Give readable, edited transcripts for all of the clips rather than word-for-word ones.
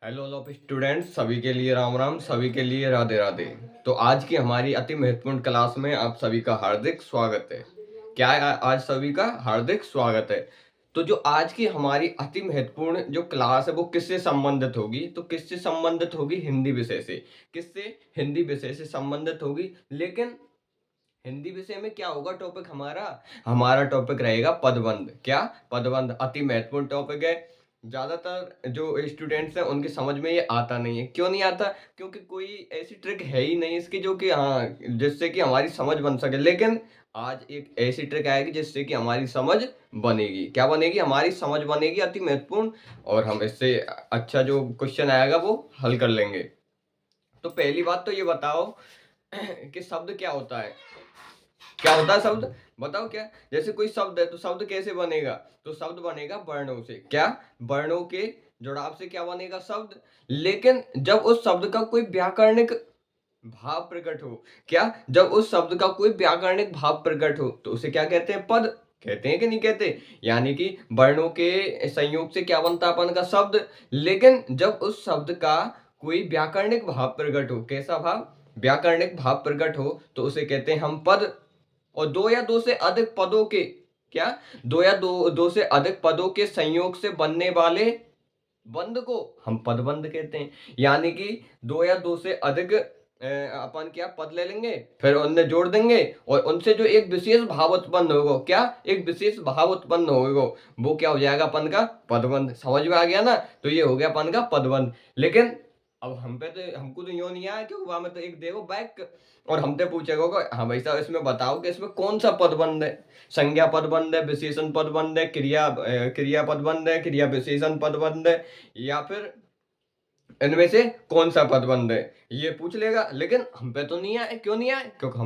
Hello all of students, सभी के लिए राम राम, सभी के लिए राधे राधे। तो आज की हमारी अति महत्वपूर्ण क्लास में आप सभी का हार्दिक स्वागत है। क्या है, आज सभी का हार्दिक स्वागत है। तो जो आज की हमारी अति महत्वपूर्ण जो क्लास है वो किससे संबंधित होगी? तो किससे संबंधित होगी? हिंदी विषय से। किससे? हिंदी विषय से संबंधित होगी। लेकिन हिंदी विषय में क्या होगा टॉपिक हमारा? हमारा टॉपिक रहेगा पदबंध। क्या? पदबंध अति महत्वपूर्ण टॉपिक है। ज्यादातर जो स्टूडेंट्स हैं उनकी समझ में ये आता नहीं है। क्यों नहीं आता? क्योंकि कोई ऐसी ट्रिक है ही नहीं इसकी जो कि जिससे कि हमारी समझ बन सके। लेकिन आज एक ऐसी ट्रिक आएगी जिससे कि हमारी समझ बनेगी। क्या बनेगी? हमारी समझ बनेगी, अति महत्वपूर्ण। और हम इससे अच्छा जो क्वेश्चन आएगा वो हल कर लेंगे। तो पहली बात तो ये बताओ कि शब्द क्या होता है? क्या होता है शब्द? बताओ क्या? जैसे कोई शब्द है तो शब्द कैसे बनेगा? तो शब्द बनेगा वर्णों से। क्या? वर्णों के जुड़ाव से क्या बनेगा? शब्द। लेकिन जब उस शब्द का कोई व्याकरणिक भाव प्रकट हो, क्या? जब उस शब्द का कोई व्याकरणिक भाव प्रकट हो तो उसे क्या कहते हैं? पद। कहते हैं कि नहीं कहते? यानी कि वर्णों के संयोग से क्या बनता है अपन का? शब्द। लेकिन जब उस शब्द का कोई व्याकरणिक भाव प्रकट हो, कैसा भाव? व्याकरणिक भाव प्रकट हो तो उसे कहते हैं हम पद। और दो या दो से अधिक पदों के, क्या? दो या दो से अधिक पदों के संयोग से बनने वाले बंध को हम पदबंध कहते हैं। यानी कि दो या दो से अधिक अपन क्या पद ले लेंगे, फिर उनमें जोड़ देंगे और उनसे जो एक विशेष भाव उत्पन्न होगा, क्या? एक विशेष भाव उत्पन्न होगा, वो क्या हो जाएगा अपन का? पदबंध। समझ में आ गया ना? तो ये हो गया अपन का पदबंध। लेकिन अब हम पे तो हमको तो यो नहीं आया क्योंकि वहां में तो एक देखो बैक और हमसे पूछेगा कि हाँ भाई साहब इसमें बताओ कि इसमें कौन सा पदबंध है? संज्ञा पदबंध है, विशेषण पदबंध है, क्रिया पदबंध है, क्रिया विशेषण पदबंध है, या फिर इनमें से कौन सा पदबंध है? ये पूछ लेगा। लेकिन हम पे तो नहीं आए। क्यों नहीं आए? क्योंकि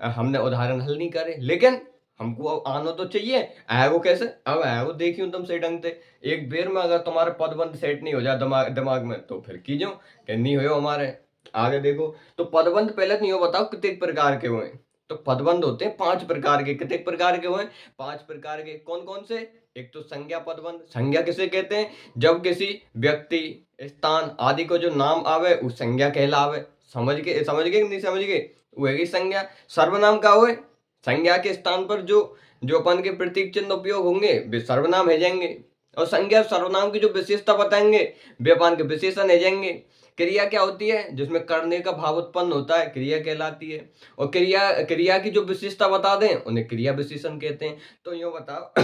हमने उदाहरण हल नहीं करे। लेकिन हमको अब आना तो चाहिए। आएगो कैसे? अब आएगो देखियो तुम सही ढंग से। एक बेर में अगर तुम्हारे पदबंध सेट नहीं हो जाए दिमाग दिमाग में तो फिर कीजियो कि नहीं हो हमारे। आगे देखो। तो पदबंध पहले तो ये बताओ कितने प्रकार के हुए? तो पदबंध होते हैं 5 प्रकार के। कितने प्रकार के हुए? 5 प्रकार के। कौन कौन से? एक तो संज्ञा पदबंध। संज्ञा किसे कहते हैं? जब किसी व्यक्ति, स्थान आदि को जो नाम आवे वो संज्ञा कहलावे। समझ गए कि नहीं समझ गए? वो है संज्ञा। सर्वनाम का हुए? संज्ञा के स्थान पर जो जो अपन के प्रतीक चिन्ह उपयोग होंगे वे सर्वनाम है जाएंगे। और संज्ञा सर्वनाम की जो विशेषता बताएंगे वे अपन के विशेषण है जाएंगे। क्रिया क्या होती है? जिसमें करने का भाव उत्पन्न होता है, क्रिया कहलाती है। और क्रिया क्रिया की जो विशेषता बता दें उन्हें क्रिया विशेषण कहते हैं। तो यूं बताओ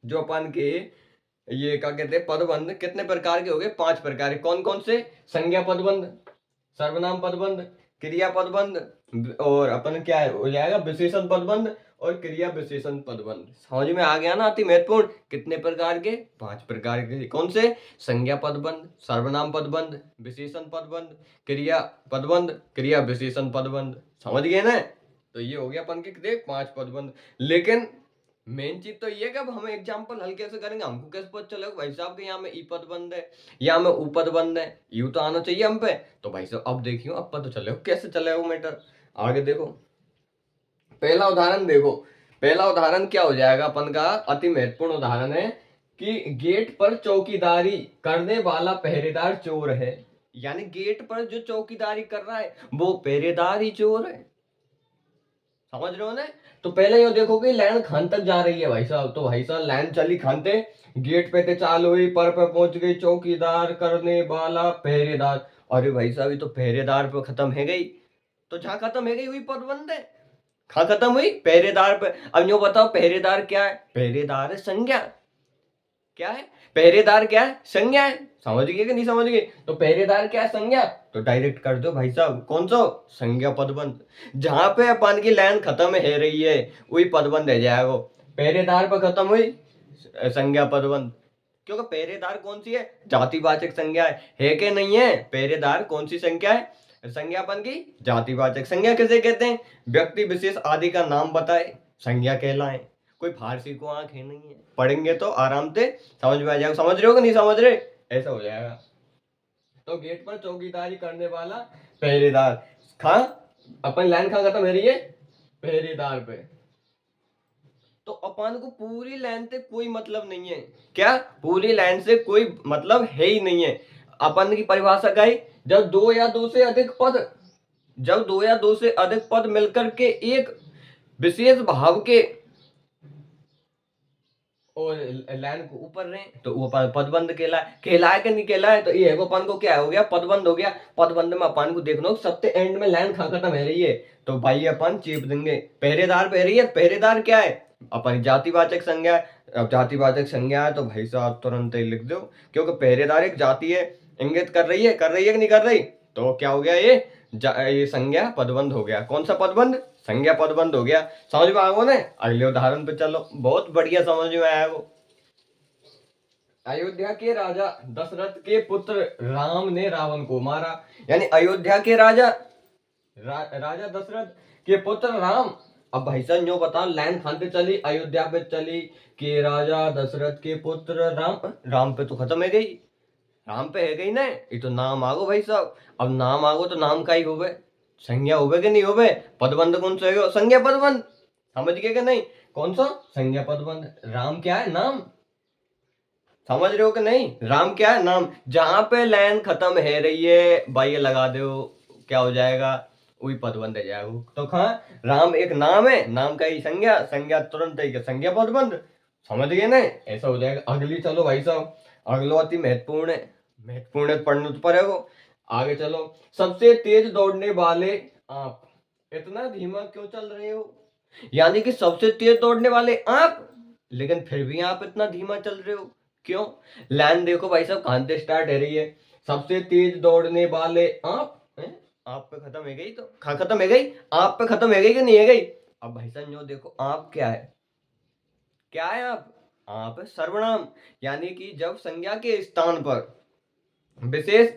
जो अपन के ये क्या कहते हैं पदबंध कितने प्रकार के हो गए? 5 प्रकार के। कौन कौन से? संज्ञा पदबंध, सर्वनाम पदबंध, क्रिया पदबंध और अपन क्या है हो जाएगा विशेषण पदबंध और क्रिया विशेषण पदबंध। समझ में आ गया ना? अति महत्वपूर्ण। कितने प्रकार के? 5 प्रकार के। कौन से? संज्ञा पदबंध, सर्वनाम पदबंध, विशेषण पदबंध, क्रिया पदबंध, क्रिया विशेषण पदबंध। समझ गए ना? तो ये हो गया अपन के कितने? 5 पदबंध। लेकिन मेन चीज तो ये है कि अब हम एग्जाम्पल हल कैसे करेंगे? हमको कैसे पता चलेगा भाई साहब के यहाँ में ई पद बंद है, यहाँ में ऊ पद बंद है? यू तो आना चाहिए हम पे। तो भाई साहब अब देखियो, अब पता चलेगा कैसे चलेगा वो मैटर। आगे देखो, पहला उदाहरण देखो। पहला उदाहरण क्या हो जाएगा अपन का? अति महत्वपूर्ण उदाहरण है कि गेट पर चौकीदारी करने वाला पहरेदार चोर है। यानी गेट पर जो चौकीदारी कर रहा है वो पहरेदार ही चोर है। समझ रहे हो ना? तो पहले ये देखो कि लाइन खान तक जा रही है भाई साहब। तो भाई साहब लाइन चली खानते, गेट पे ते चालू हुई, पर पे पहुंच गई चौकीदार करने वाला पहरेदार। अरे भाई साहब ये तो पहरेदार पे खत्म है गई। तो जहां खत्म है गई वही पद बंद है। कहाँ खत्म हुई? पहरेदार पे। अब यूं बताओ पहरेदार क्या है? पहरेदार है संज्ञा। क्या है? पहरेदार क्या है? संज्ञा है। समझ गए कि नहीं समझ गए? तो पहरेदार क्या है? संज्ञा। तो डायरेक्ट कर दो भाई साहब कौन सा? संज्ञा पदबंध। जहां पे अपन की लाइन खत्म है रही है वही पदबंध है जाएगा। पहरेदार पर खत्म हुई संज्ञा पदबंध। क्योंकि पहरेदार कौन सी है? जातिवाचक संज्ञा है कि नहीं है? पहरेदार कौन सी संज्ञा है? संज्ञापन की जातिवाचक संज्ञा किसे कहते हैं? व्यक्ति विशेष आदि का नाम बताए संज्ञा कहलाए। कोई फारसी को आंख है नहीं है, पढ़ेंगे तो आराम से समझ में आ जाएगा। समझ रहे हो कि नहीं समझ रहे? ऐसा हो जाएगा। तो गेट पर चौकीदारी करने वाला पहरेदार। खा अपन लाइन खत्म है रही है? पहरेदार पे। तो अपन को पूरी लाइन से कोई मतलब नहीं है। क्या? पूरी लाइन से कोई मतलब है ही नहीं है। अपन की परिभाषा क्या है? जब दो या दो से अधिक पद जब दो या दो से अधिक पद मिलकर के एक विशेष भाव के और लाइन को ऊपर रहे तो वो पदबंध कहलाए कि नहीं कहलाए। तो ये है अपन को क्या हो गया? पदबंध हो गया। पदबंध में अपन को देखना सबसे एंड में लाइन कहाँ खत्म है रही है, तो भाई अपन चेप देंगे पहरेदार पे रही है। पहरेदार क्या है? अपन जातिवाचक संज्ञा है। अब जातिवाचक संज्ञा है तो भाई साहब तुरंत ही लिख दो, क्योंकि पहरेदार एक जाति है, इंगित कर रही है कि नहीं कर रही। तो क्या हो गया ये संज्ञा पदबंध हो गया। कौन सा पदबंध? संज्ञा पदबंध हो गया। समझ में आया ना? अगले उदाहरण पे चलो, बहुत बढ़िया समझ में आया वो। अयोध्या के राजा दशरथ के पुत्र राम ने रावण को मारा। यानी अयोध्या के राजा दशरथ के पुत्र राम। अब भाई साहब न्यू बताओ, लाइन खानते चली अयोध्या पे चली कि राजा दशरथ के पुत्र राम पे तो खत्म है गई, राम पे है गई ना। ये तो नाम आगो भाई साहब। अब नाम आगो तो नाम का ही होवे, संज्ञा होवे कि नहीं होवे। पदबंध कौन सा है? संज्ञा पदबंध। समझ गए कि नहीं? कौन सा? संज्ञा पदबंध। राम क्या है? नाम। समझ रहे हो कि नहीं? राम क्या है? नाम। जहां पे लाइन खत्म है रही है भाई ये लगा दो, क्या हो जाएगा? वही पदबंध है जाएगा। तो कहा राम एक नाम है, नाम का ही संज्ञा, संज्ञा तुरंत ही संज्ञा पदबंध। समझ गए ना? ऐसा हो जाएगा। अगली चलो भाई साहब, अगलो अति महत्वपूर्ण है, महत्वपूर्ण है, पढ़ने तो पड़ेगा। आगे चलो। सबसे तेज दौड़ने वाले आप इतना धीमा क्यों चल रहे हो? यानी कि सबसे तेज दौड़ने वाले आप, लेकिन फिर भी आप इतना धीमा चल रहे हो क्यों? लाइन देखो भाई साहब, कहां से स्टार्ट है रही है? सबसे तेज दौड़ने वाले आप हैं? आप पे खत्म है गई, तो कहां खत्म है गई? आप पे खत्म है गई कि नहीं है गई? अब भाई साहब जो देखो, आप क्या है? क्या है आप है सर्वनाम। यानी कि जब संज्ञा के स्थान पर विशेष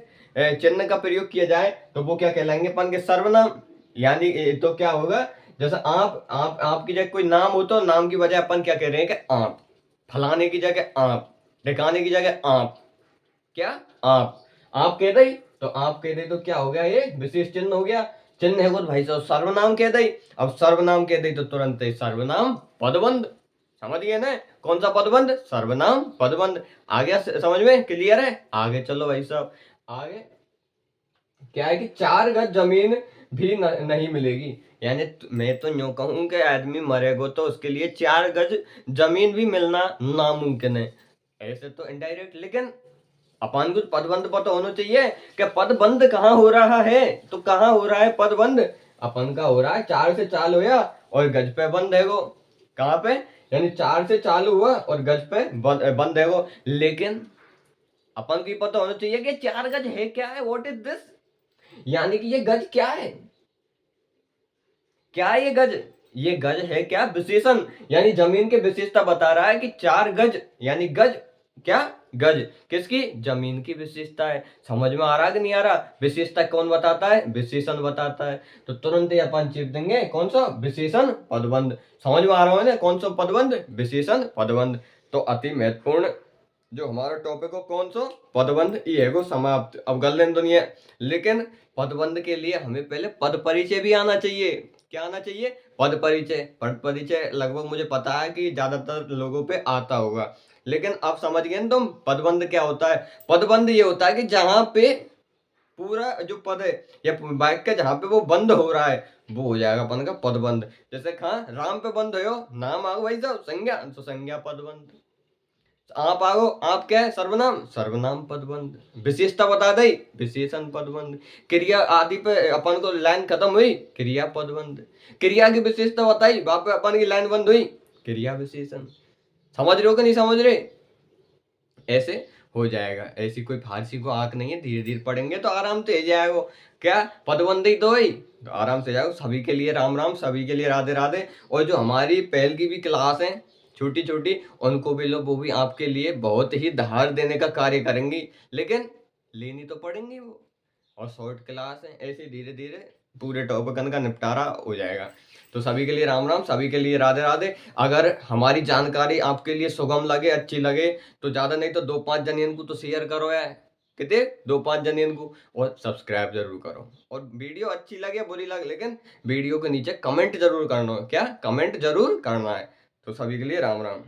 चिन्ह का प्रयोग किया जाए तो वो क्या कहलाएंगे? अपन के सर्वनाम। यानी तो क्या होगा? जैसे आप आपकी जगह कोई नाम हो तो नाम की बजाय अपन क्या कह रहे हैं कि आप। फलाने की जगह आप, ठिकाने की जगह आप। क्या? आप कह दई तो आप कह दे तो क्या हो गया? ये विशेष चिन्ह हो गया। चिन्ह है वो भाई साहब सर्वनाम कह दई। अब सर्वनाम कह दई तो तुरंत ही सर्वनाम पदबंध। समझ गए ना? कौन सा पदबंध? सर्वनाम पदबंध। आ गया समझ में? क्लियर है? आगे चलो भाई साहब। आगे क्या है कि 4 गज जमीन भी नहीं मिलेगी। यानी मैं तो यूं कहूं कि आदमी मरेगा तो उसके लिए 4 गज जमीन भी मिलना नामुमकिन है। ऐसे तो इनडायरेक्ट, लेकिन अपन को पदबंध पता होना चाहिए कि पदबंध कहाँ हो रहा है। तो कहाँ हो रहा है पदबंध? अपन का हो रहा है 4 से चालू हुआ और गज पे बंद है वो। कहाँ पे? यानी 4 से चालू हुआ और गज पे बंद है वो। लेकिन अपन को ये पता होना चाहिए कि 4 गज है क्या है? What is this? यानी कि ये गज क्या है? क्या है ये गज? ये गज है क्या? विशेषण। यानी जमीन की विशेषता बता रहा है कि 4 गज, यानी गज क्या? गज किसकी? जमीन की विशेषता है। समझ में आ रहा कि नहीं आ रहा? विशेषता कौन बताता है? विशेषण बताता है। तो तुरंत ही अपन चिप देंगे कौन सा? विशेषण पदबंध। समझ में आ रहा है ना? कौन सा पदबंध? विशेषण पदबंध। तो अति महत्वपूर्ण जो हमारा टॉपिक हो कौन सा? पदबंध। ये है को समाप्त। अब कर लें दुनिया। लेकिन पदबंध के लिए हमें पहले पद परिचय भी आना चाहिए। क्या आना चाहिए? पद परिचय। पद परिचय लगभग मुझे पता है कि ज्यादातर लोगों पे आता होगा, लेकिन अब समझ गए ना तुम पदबंध क्या होता है? पदबंध ये होता है कि जहां पे पूरा जो पद है या वाक्य जहां पे वो बंद हो रहा है वो हो जाएगा अपन का पदबंध। जैसे कहा राम पे बंद हो, नाम आओ भाई साहब संज्ञा, तो संज्ञा पदबंध। आप आओ, आप क्या है? सर्वनाम, सर्वनाम पदबंध। विशेषता बता दई, विशेषण पदबंध। क्रिया आदि पे अपन को लाइन खत्म हुई, क्रिया पदबंध। क्रिया की विशेषता बताई, वहां पे अपन की लाइन बंद हुई, क्रिया विशेषण। समझ रहे हो कि नहीं समझ रहे? ऐसे हो जाएगा। ऐसी कोई फारसी को आंख नहीं है, धीरे धीरे पढ़ेंगे तो आराम से हो जाएगा। क्या? पदबंदी तो ही तो आराम से जाओ। सभी के लिए राम राम, सभी के लिए राधे राधे। और जो हमारी पहल की भी क्लास है छोटी छोटी, उनको भी लो, वो भी आपके लिए बहुत ही धार देने का कार्य करेंगी, लेकिन लेनी तो पड़ेंगी वो। और शॉर्ट क्लास है, ऐसे धीरे धीरे पूरे टॉपिक का निपटारा हो जाएगा। तो सभी के लिए राम राम, सभी के लिए राधे राधे। अगर हमारी जानकारी आपके लिए सुगम लगे, अच्छी लगे, तो ज्यादा नहीं तो 2-5 जनियन को तो शेयर करो यार। कितने? 2-5 जनियन को। और सब्सक्राइब जरूर करो। और वीडियो अच्छी लगे बुरी लगे, लेकिन वीडियो के नीचे कमेंट जरूर करना है। क्या? कमेंट जरूर करना है। तो सभी के लिए राम राम।